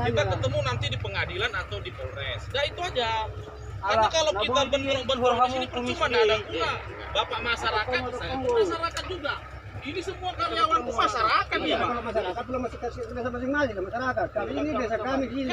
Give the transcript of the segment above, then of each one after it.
kita ketemu nanti di pengadilan atau di Polres. Nah itu aja. Karena kalau kita benar-benar di sini percuma nggak ada guna. Bapak masyarakat, saya masyarakat juga. Ini semua karyawanku masyarakat ya, Pak. Kalau masyarakat belum masih kasih desa masing-masing ke masyarakat. Kami ini desa kami gini.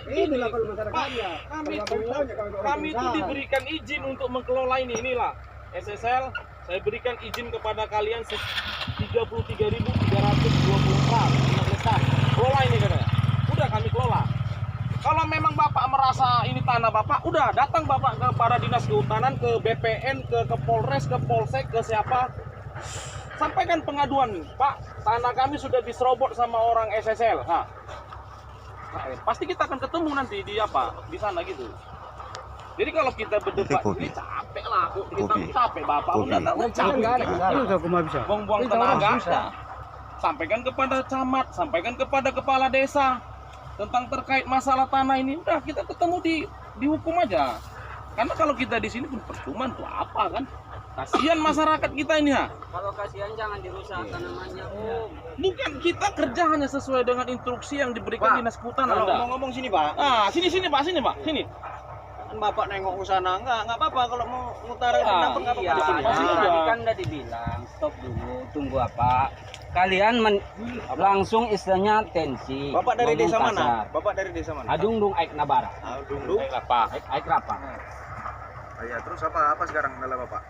Ini lah kalau masyarakatnya. Kami itu diberikan izin untuk mengelola inilah SSL. Saya berikan izin kepada kalian 33.320 hektar. Kelola ini katanya. Udah kami kelola. Kalau memang Bapak merasa ini tanah Bapak, udah datang Bapak kepada Dinas Kehutanan, ke BPN, ke Polres, ke Polsek, ke siapa. Sampaikan pengaduan, Pak, tanah kami sudah diserobot sama orang SSL. Nah, pasti kita akan ketemu nanti di apa, di sana gitu. Jadi kalau kita berdebat ini capek lah, kita capek Bapak, udah tahu capek. Buang-buang tenaga. Sampaikan kepada camat, sampaikan kepada kepala desa tentang terkait masalah tanah ini. Udah kita ketemu dihukum aja. Karena kalau kita di sini pun percuma tuh apa kan? Kasihan masyarakat kita ini ya. Kalau kasihan jangan dirusak tanamannya, Om. Bukan, kita kerja hanya sesuai dengan instruksi yang diberikan Dinas Kehutanan. Kalau ngomong sini Pak. Ah, sini Pak, sini. Kan Bapak nengok ke sana, enggak apa-apa kalau mau ngutara ke pendapat enggak Iya, apa-apa. tadi kan udah dibilang stop dulu, tunggu apa? Kalian langsung istilahnya tensi. Bapak dari ngomong desa mana? kasar. Bapak dari desa mana? Adungdung Aik Nabara. Adungdung. Aik Rapa. Iya, terus apa sekarang adalah Bapak?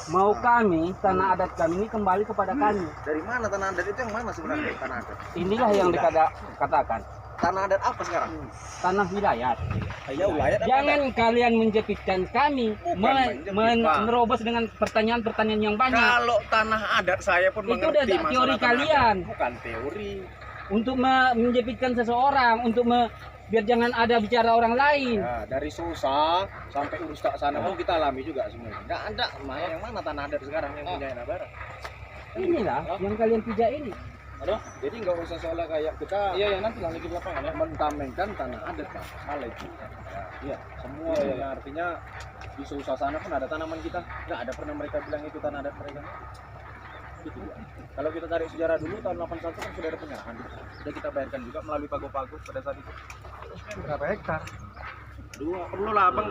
Mau kami, tanah adat kami ini kembali kepada kami. Dari mana tanah adat itu yang mana sebenarnya tanah adat? Inilah yang dikatakan. Tanah adat apa sekarang? Tanah wilayah. Ya wilayah. Jangan kalian menjepitkan kami, menerobos dengan pertanyaan-pertanyaan yang banyak. Kalau tanah adat saya pun Itu mengerti udah teori masalah tanah kalian. adat. Bukan teori. Untuk menjepitkan seseorang, untuk biar jangan ada bicara orang lain. Ya, dari susah sampai urus ke sana pun kita alami juga semuanya. Enggak ada yang mana tanah adat sekarang yang punya Nabara. Inilah yang kalian pijak ini. Aduh, jadi nggak usah seolah kayak kita Nanti lagi di lapangan ya. mentamenkan tanah adat Pak. Salah itu. Iya, semua yang artinya di susah sana pun ada tanaman kita. Nggak ada pernah mereka bilang itu tanah adat mereka. Gitu. Kalau kita tarik sejarah dulu tahun 81 kan sudah ada penyerahan. Sudah kita bayarkan juga melalui pago-pago pada saat itu. Berapa hektar? Dua perlu lah Bang.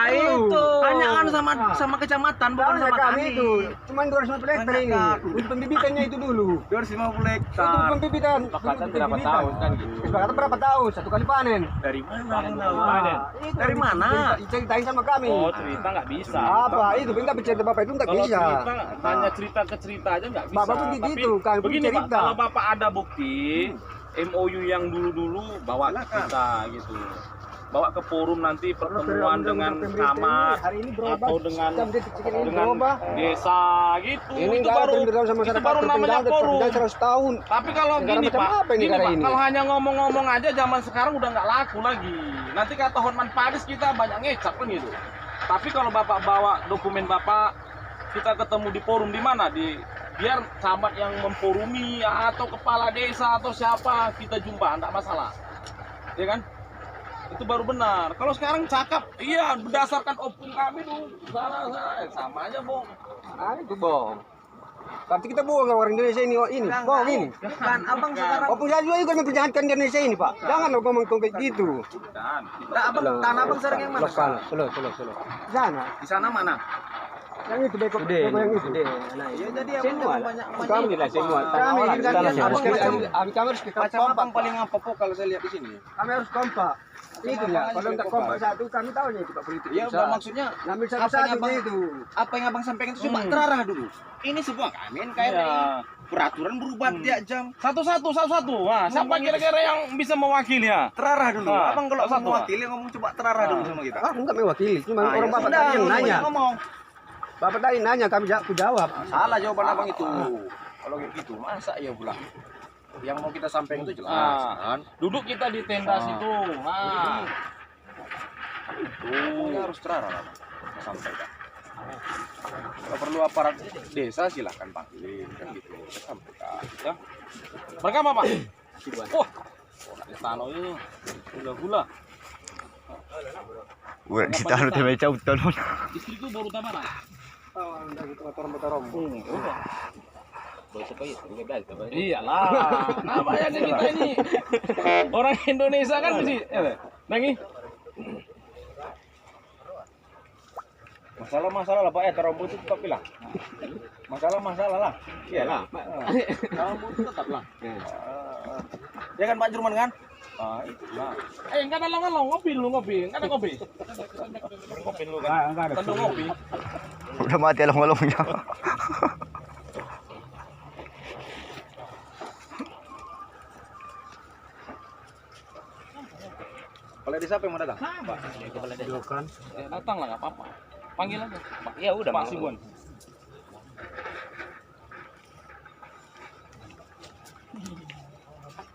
itu. Hanya kan sama kecamatan bukan Kalau sama kami kami. itu cuma 250 hektar ini. Untuk pembibitannya itu dulu. 250 Itu hektar. pembibitan. Kesepakatan berapa tahun kan gitu. Kesepakatan berapa tahun? Satu kali panen. Dari mana? Itu Dari mana? Ceritain sama kami. Oh, cerita nggak bisa. Apa itu? Minta bercerita Bapak itu nggak Kalau bisa. cerita, tanya cerita ke cerita aja nggak bisa. Bapak pun gitu, kan pun begini Pak, cerita. kalau Bapak ada bukti MOU yang dulu-dulu bawa ke kita gitu. Bawa ke forum nanti pertemuan dengan camat atau dengan desa gitu. Ini itu nggak ada baru pemberitahuan sama itu masyarakat. baru namanya forum. 100 tahun. Tapi kalau Negara gini macam Pak, apa ini gini negara Pak, ini? kalau hanya ngomong-ngomong aja zaman sekarang udah nggak laku lagi. Nanti kata Hotman Paris kita banyak ngecap kan gitu. Tapi kalau Bapak bawa dokumen Bapak, kita ketemu di forum di mana? Biar camat yang memforumi atau kepala desa atau siapa kita jumpa, enggak masalah. Ya kan? Itu baru benar. Kalau sekarang cakap, iya berdasarkan opung kami tuh, sama aja Bong. Itu bohong. Tapi kita bohong orang Indonesia ini, bohong ini. Kan abang sekarang Opung saya juga memperjahatkan Indonesia ini Pak. Jangan lo ngomong kayak gitu. tanah abang sekarang yang mana? Solo. Sana. Di sana mana? Yang itu beko yang itu. Nah, iya jadi abang Semua jangan lah. banyak Kami lah semua. Kami harus macam apa kompak. paling apa kok kalau saya lihat di sini? Kami harus kompak. Itu ya. Kalau enggak kompak satu kami tahu nih Pak politik. Ya udah maksudnya Ngambil apa yang satu-satu abang itu. apa yang abang sampaikan itu cuma terarah dulu. Ini sebuah kami NKRI. Iya. Peraturan berubah tiap jam. Satu-satu. Wah, siapa kira-kira yang bisa mewakili ya? Terarah dulu. Ah, Abang kalau satu, mau mewakili ngomong coba terarah dulu sama kita. Enggak mewakili. Cuma Ah, orang ya Bapak sudah, tadi yang nanya. ngomong. Bapak tadi nanya kami aku jawab. Salah jawaban abang itu. Kalau gitu masa ya pula. Yang mau kita sampaikan itu jelas kan. Duduk kita di tenda situ. Nah, Itu harus terarah Abang. Kita sampaikan. Kalau perlu aparat desa silahkan panggil kan gitu. Kita sampaikan. ya. Mereka apa Pak? Oh, ada tanah ini. Gula. Wah, ditaruh di meja utol. Istriku baru tabaran. Iyalah. Nah, bayangin kita ini orang Indonesia kan mesti nangi. Masalah-masalah lah Pak ya, terombo itu tetap bilang. Masalah-masalah lah. Iyalah. Terombo itu tetap lah. Ya kan Pak Jurman kan? Itulah. Enggak ada long ngopi lu ngopi. Enggak ada ngopi. Kopi lu kan. Enggak ada. Tentu ngopi. Udah mati along-alongnya. Kepala desa apa yang mau datang? Pak. Ya, datang lah enggak apa-apa. Panggil aja. Ya udah Pak Sibuan.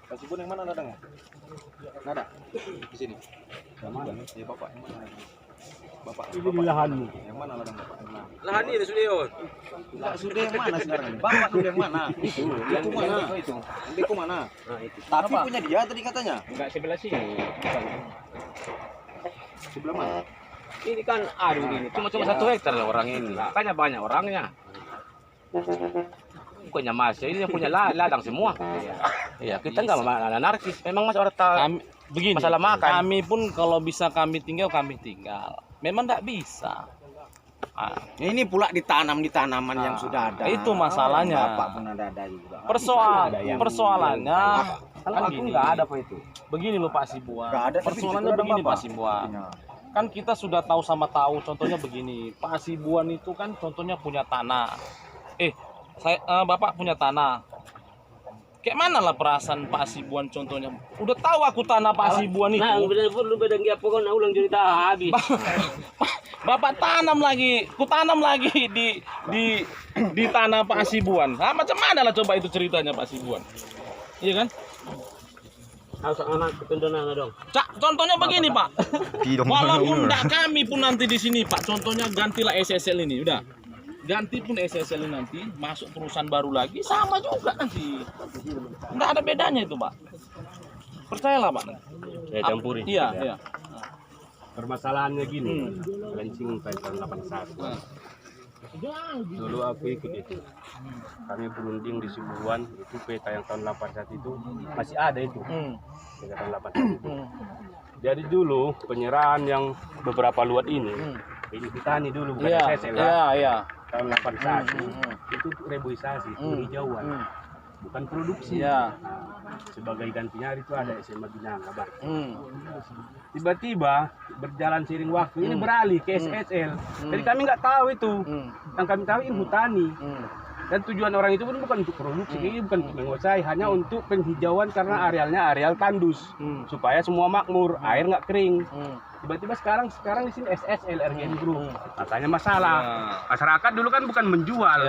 Pak Sibun yang mana datangnya? Nggak ada. Di sini. Yang mana? Ya Bapak yang mana? Bapak. Ini di lahanmu. Yang mana ladang Bapak? Yang mana? Lahan ini Sudion. Pak sudah yang mana sekarang ini? Bapak sudah yang mana? Itu. Yang mana? Itu. Yang Beko mana? Nah, itu. Tapi Apa? punya dia tadi katanya. Enggak sebelah sini. Sebelah mana? Ini kan aduh ini cuma 1 hektar lah orang ini. Makanya banyak orangnya. Bukannya Mas, ini yang punya ladang semua. Iya, kita enggak anarkis. Memang Mas orang Kami begini. masalah makan. Kami pun kalau bisa kami tinggal kami tinggal. Memang enggak bisa. Ini pula ditanam di tanaman yang sudah ada. Itu masalahnya. Bapak pun ada juga. Persoalannya Kalau kan aku gini. enggak ada Pak itu. Begini loh Pak Sibuan. Nggak ada, tapi Persoalannya di situ ada begini Bapak. Pak Sibuan. Kan kita sudah tahu sama tahu. Contohnya begini, Pak Sibuan itu kan contohnya punya tanah. Bapak punya tanah. Kayak mana lah perasaan Pak Sibuan contohnya? Udah tahu aku tanah Pak Sibuan itu. Nah, lu bedang dia pokoknya ulang cerita habis. Bapak tanam lagi, ku tanam lagi di tanah Pak Sibuan. Nah, macam mana lah coba itu ceritanya Pak Sibuan? Iya kan? Harus anak ketundunan dong. Cak, contohnya begini Pak. Tidak Walaupun enggak kami pun nanti di sini Pak, contohnya gantilah SSL ini, udah. Ganti pun SSL ini nanti, masuk perusahaan baru lagi, sama juga nanti. Enggak ada bedanya itu Pak. Percayalah Pak. Saya campurin. Iya. Permasalahannya gini, launching tahun 81. Dulu aku ikut itu. Kami berunding di Sibuan, itu peta yang tahun 81 itu masih ada itu. Peta tahun 81 itu. Jadi dulu penyerahan yang beberapa luat ini petani dulu bukan SSL lah. Iya. Tahun 81 itu reboisasi, penghijauan. Bukan produksi. Iya. Sebagai gantinya itu ada SMA Binang kabar. Tiba-tiba berjalan seiring waktu ini beralih ke SSL. Jadi kami nggak tahu itu. Yang kami tahu ini hutani. Dan tujuan orang itu pun bukan untuk produksi, ini bukan untuk menguasai, hanya untuk penghijauan karena arealnya areal tandus, supaya semua makmur, air nggak kering. Tiba-tiba sekarang di sini SSL RGM Group, makanya masalah. Masyarakat dulu kan bukan menjual,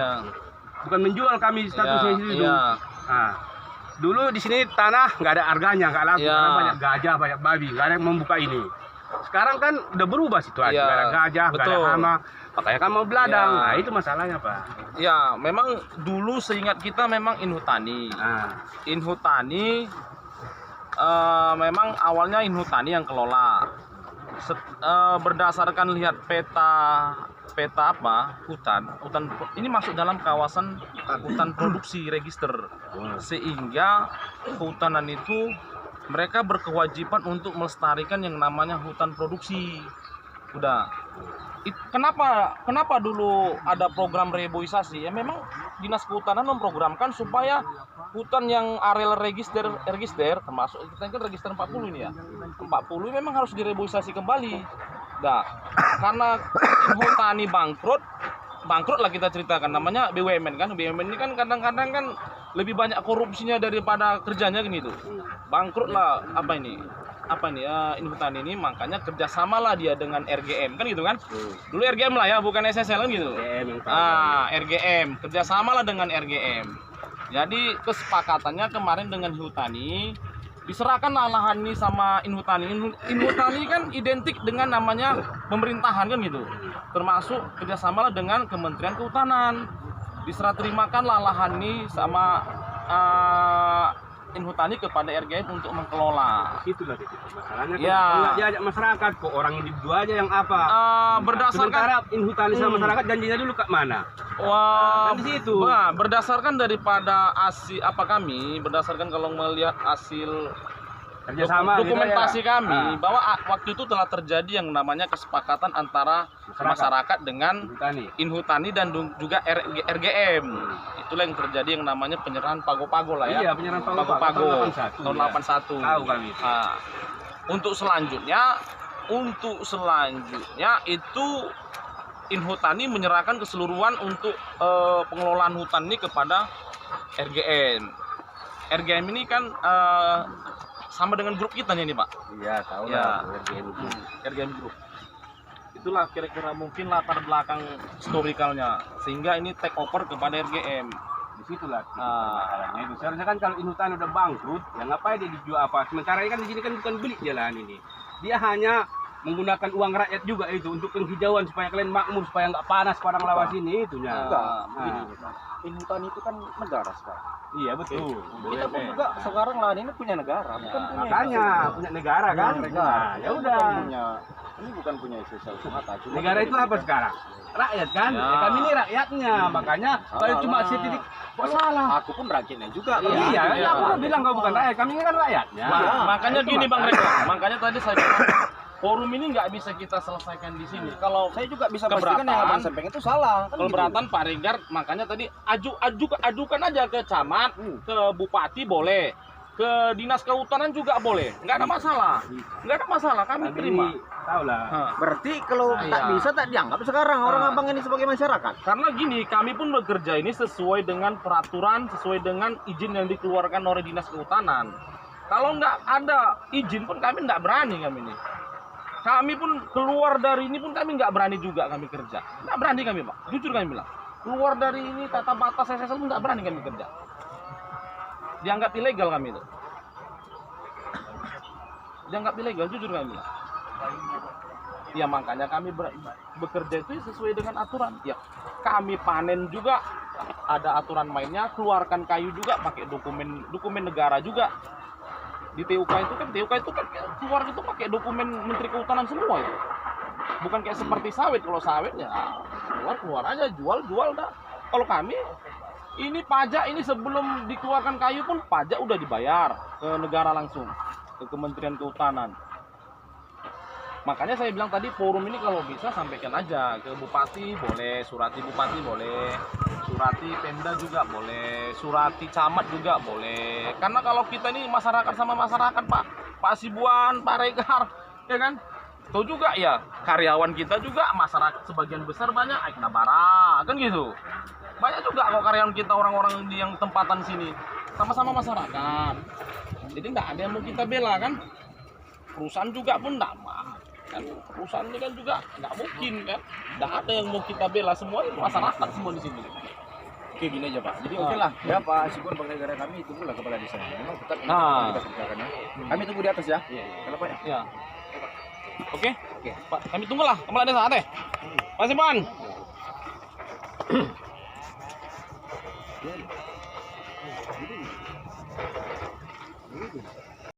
bukan menjual kami statusnya itu. Nah, dulu di sini tanah nggak ada harganya, nggak laku karena banyak gajah, banyak babi, nggak ada yang membuka ini. Sekarang kan udah berubah situasi, nggak ada gajah, nggak ada hama, makanya kan mau beladang. Nah itu masalahnya Pak. Ya, memang dulu seingat kita memang Inhutani. Inhutani memang awalnya Inhutani yang kelola. Berdasarkan lihat peta apa hutan ini masuk dalam kawasan hutan produksi register, sehingga kehutanan itu mereka berkewajiban untuk melestarikan yang namanya hutan produksi. Udah. Kenapa dulu ada program reboisasi? Ya memang Dinas Kehutanan memprogramkan supaya hutan yang areal register termasuk kita kan register 40 ini ya. 40 memang harus direboisasi kembali. Nah, karena Inhutani bangkrut lah kita ceritakan, namanya BUMN kan. BUMN ini kan kadang-kadang kan lebih banyak korupsinya daripada kerjanya kan gitu. Bangkrut lah Inhutani ini, makanya kerjasamalah dia dengan RGM kan gitu kan. Dulu RGM lah ya, bukan SSL kan gitu. RGM kerjasamalah dengan RGM. Jadi kesepakatannya kemarin dengan Inhutani, diserahkan lahan ini sama Inhutani. Inhutani kan identik dengan namanya pemerintahan kan gitu, termasuk kerjasamalah dengan Kementerian Kehutanan. Diserah terimakan lahan ini sama Inhutani kepada RGM untuk mengelola. Itulah titik masalahnya. Ya. Kalau nggak diajak masyarakat, kok orang individu aja yang apa? Berdasarkan Sementara Inhutani sama masyarakat janjinya dulu ke mana? Wah, Kan di situ. Nah, berdasarkan daripada kami berdasarkan kalau melihat hasil Kerjasama dokumentasi gitu ya. kami bahwa waktu itu telah terjadi yang namanya kesepakatan antara masyarakat dengan Inhutani. Inhutani dan juga RGM. Itulah yang terjadi yang namanya penyerahan pago-pago lah ya. Iya, penyerahan Pago-pago tahun 81. tahun ya. 81. Tahu kami. Nah, untuk selanjutnya itu Inhutani menyerahkan keseluruhan untuk pengelolaan hutan ini kepada RGM. RGM ini kan sama dengan grup kita nih Pak. Iya, tahu Ya. lah. RGM Group. Itulah kira-kira mungkin latar belakang historikalnya sehingga ini take over kepada RGM. Di situlah masalahnya itu. Seharusnya kan kalau Inhutani udah bangkrut, ya ngapain dia dijual apa? Sementara ini kan di sini kan bukan beli jalan ini. Dia hanya menggunakan uang rakyat juga itu untuk penghijauan supaya kalian makmur, supaya nggak panas padang lawas ini itunya. Inhutani itu kan negara sekarang. Iya betul. Kita pun juga sekarang lahan ini punya negara, bukan punya Makanya punya negara kan. Nah, ya udah. Ini bukan punya sosial semata. Negara itu apa sekarang? Rakyat kan? Ya. Ya, kami ini rakyatnya, makanya kalau cuma setitik kok salah. Aku pun rakyatnya juga. Iya, ya, aku udah bilang kau bukan rakyat, kami ini kan rakyatnya. Makanya Itu gini Bang makanya. Reko, makanya tadi saya bilang forum ini nggak bisa kita selesaikan di sini. Kalau Saya juga bisa Keberatan. pastikan yang Abang sampaikan itu salah. Kan keberatan Pak Regar, makanya tadi ajukan aja ke camat, ke bupati boleh, ke dinas kehutanan juga boleh, nggak ada masalah, kami terima. Tahu lah. Hah. Berarti kalau Iya. tak bisa tak dianggap sekarang orang abang ini sebagai masyarakat. Karena gini, kami pun bekerja ini sesuai dengan peraturan, sesuai dengan izin yang dikeluarkan oleh dinas kehutanan. Kalau nggak ada izin pun kami nggak berani kami ini. Kami pun keluar dari ini pun kami nggak berani juga kami kerja. Nggak berani kami Pak, jujur kami bilang. Keluar dari ini tata batas SSL pun nggak berani kami kerja. Dianggap ilegal kami itu. Dianggap ilegal, jujur kami bilang. Ya makanya kami bekerja itu sesuai dengan aturan. Ya kami panen juga ada aturan mainnya, keluarkan kayu juga pakai dokumen negara juga. Di TUK itu kan keluar itu pakai dokumen Menteri Kehutanan semua itu. Bukan kayak seperti sawit. Kalau sawit ya keluar aja, jual dah. Kalau kami ini pajak ini sebelum dikeluarkan kayu pun pajak udah dibayar ke negara langsung, ke Kementerian Kehutanan. Makanya saya bilang tadi forum ini kalau bisa sampaikan aja ke bupati boleh, surati bupati boleh, surati Pemda juga boleh, surati camat juga boleh. Karena kalau kita ini masyarakat sama masyarakat Pak Sibuan, Pak Regar, ya kan? Tahu juga ya karyawan kita juga masyarakat sebagian besar banyak Aikna Bara, kan gitu. Banyak juga kok karyawan kita orang-orang di yang tempatan sini sama-sama masyarakat. Jadi nggak ada yang mau kita bela kan? Perusahaan juga pun nggak mau. Kan perusahaan ini kan juga nggak mungkin kan, nggak ada yang mau kita bela, semua masyarakat semua di sini. Oke gini aja Pak. Jadi oke lah. Ya Pak Sibuan Bang Negara kami tunggulah kepala desa. Memang tetap ini kita kerjakan ya. Kami tunggu di atas ya. Kalau Pak ya. Ya. Oke, Pak, kami tunggulah kepala desa teh. Pak Sipan.